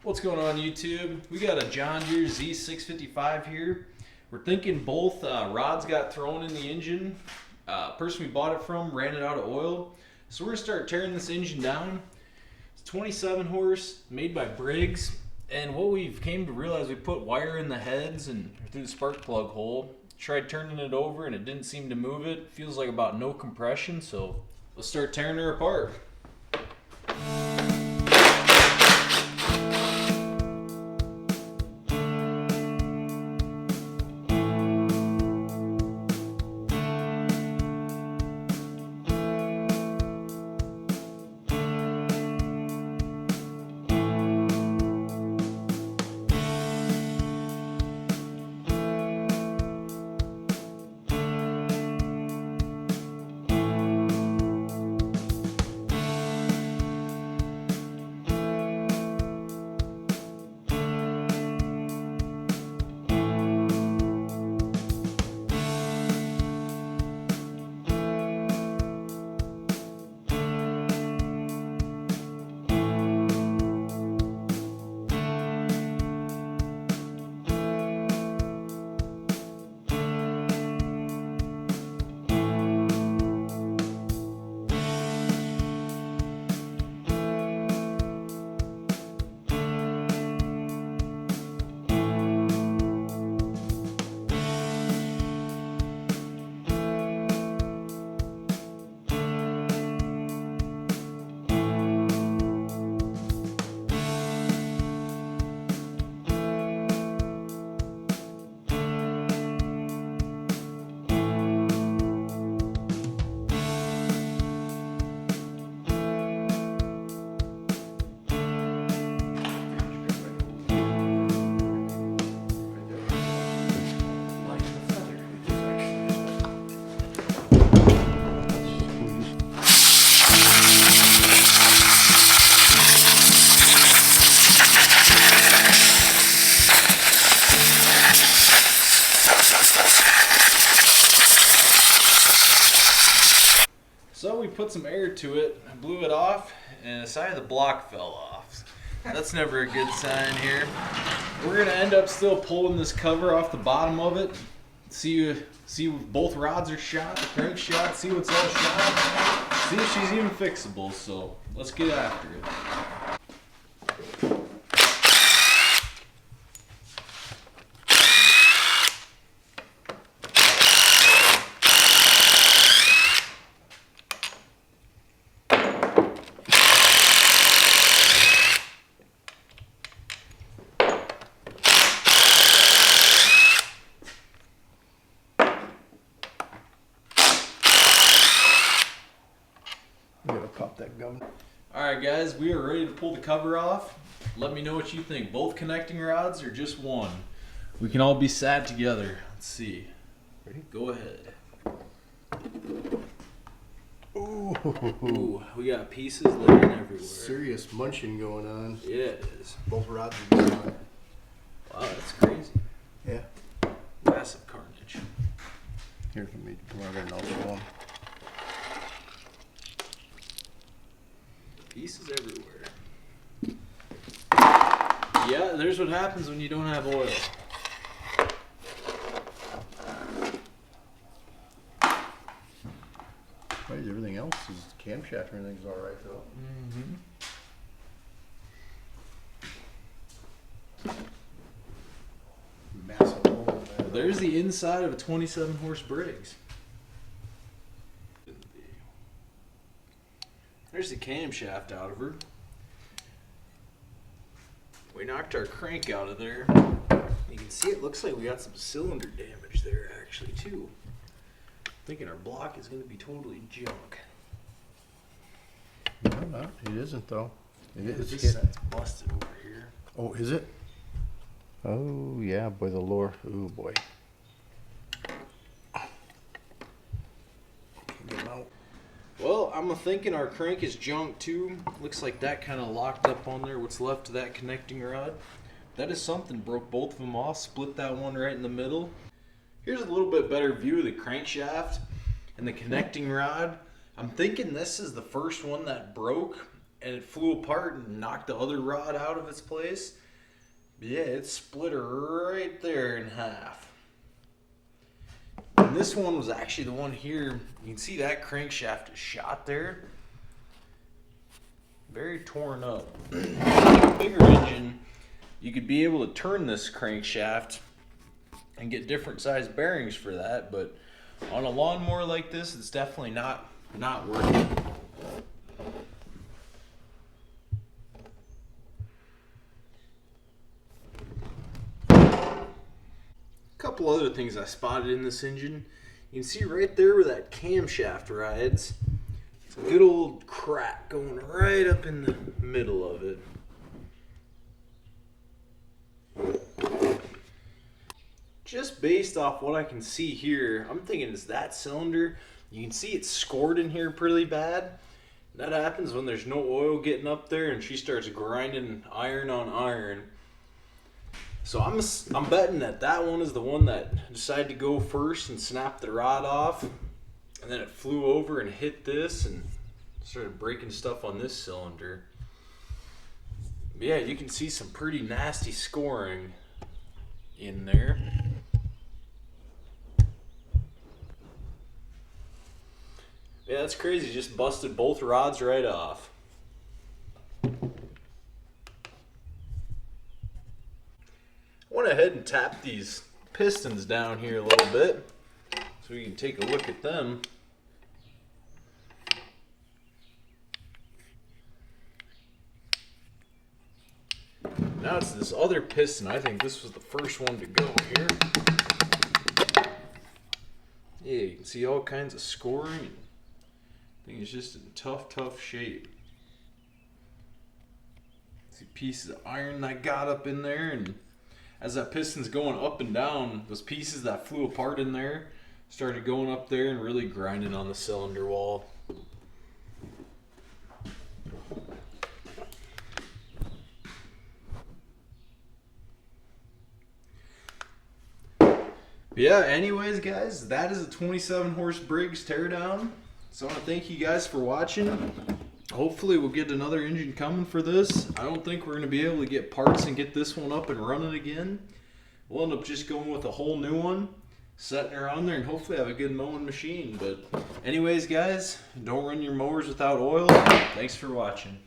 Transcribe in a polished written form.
What's going on YouTube? We got a John Deere Z655 here. We're thinking both rods got thrown in the engine. Person we bought it from ran it out of oil. So we're gonna start tearing this engine down. It's 27 horse, made by Briggs. And what we've came to realize, we put wire in the heads and through the spark plug hole. Tried turning it over and it didn't seem to move it. Feels like about no compression, so let's start tearing her apart. So we put some air to it, blew it off, and the side of the block fell off. That's never a good sign here. We're gonna end up still pulling this cover off the bottom of it. See if both rods are shot, the crankshaft, see what's all shot. See if she's even fixable, so let's get after it. Pop that gum. Alright guys, we are ready to pull the cover off. Let me know what you think. Both connecting rods or just one? We can all be sad together. Let's see. Ready? Go ahead. Ooh. We got pieces laying everywhere. Serious munching going on. Yeah, it is. Both rods are gone. Wow, that's crazy. Yeah. Massive carnage. Here, let me get another one. Pieces everywhere. Yeah, there's what happens when you don't have oil. Right, everything else is camshaft. Everything's all right though. Massive hole in there. There's the inside of a 27 horse Briggs. There's the camshaft out of her. We knocked our crank out of there. You can see it looks like we got some cylinder damage there actually too. Thinking our block is going to be totally junk. No, it isn't though. This side's busted over here. Oh, is it? Oh yeah, boy, the lower. Oh boy. Get 'em out. Well, I'm thinking our crank is junk too. Looks like that kind of locked up on there. What's left of that connecting rod. That is something. Broke both of them off. Split that one right in the middle. Here's a little bit better view of the crankshaft and the connecting rod. I'm thinking this is the first one that broke. and it flew apart and knocked the other rod out of its place. But yeah, it split right there in half. And this one was actually the one here. You can see that crankshaft is shot there. Very torn up. Bigger engine, you could be able to turn this crankshaft and get different size bearings for that, but on a lawnmower like this, it's definitely not worth it. A couple other things I spotted in this engine. You can see right there where that camshaft rides. It's a good old crack going right up in the middle of it. Just based off what I can see here, I'm thinking it's that cylinder. You can see it's scored in here pretty bad. That happens when there's no oil getting up there and she starts grinding iron on iron. So I'm betting that one is the one that decided to go first and snap the rod off. And then it flew over and hit this and started breaking stuff on this cylinder. But yeah, you can see some pretty nasty scoring in there. Yeah, that's crazy. Just busted both rods right off. I went ahead and tapped these pistons down here a little bit so we can take a look at them. Now it's this other piston. I think this was the first one to go here. Yeah, you can see all kinds of scoring. I think it's just in tough shape. See pieces of iron that got up in there, and as that piston's going up and down, those pieces that flew apart in there started going up there and really grinding on the cylinder wall. Yeah, anyways guys, that is a 27 horse Briggs teardown. So I want to thank you guys for watching. Hopefully we'll get another engine coming for this. I don't think we're going to be able to get parts and get this one up and running again. We'll end up just going with a whole new one, setting her on there, and hopefully have a good mowing machine. But anyways guys, don't run your mowers without oil. Thanks for watching.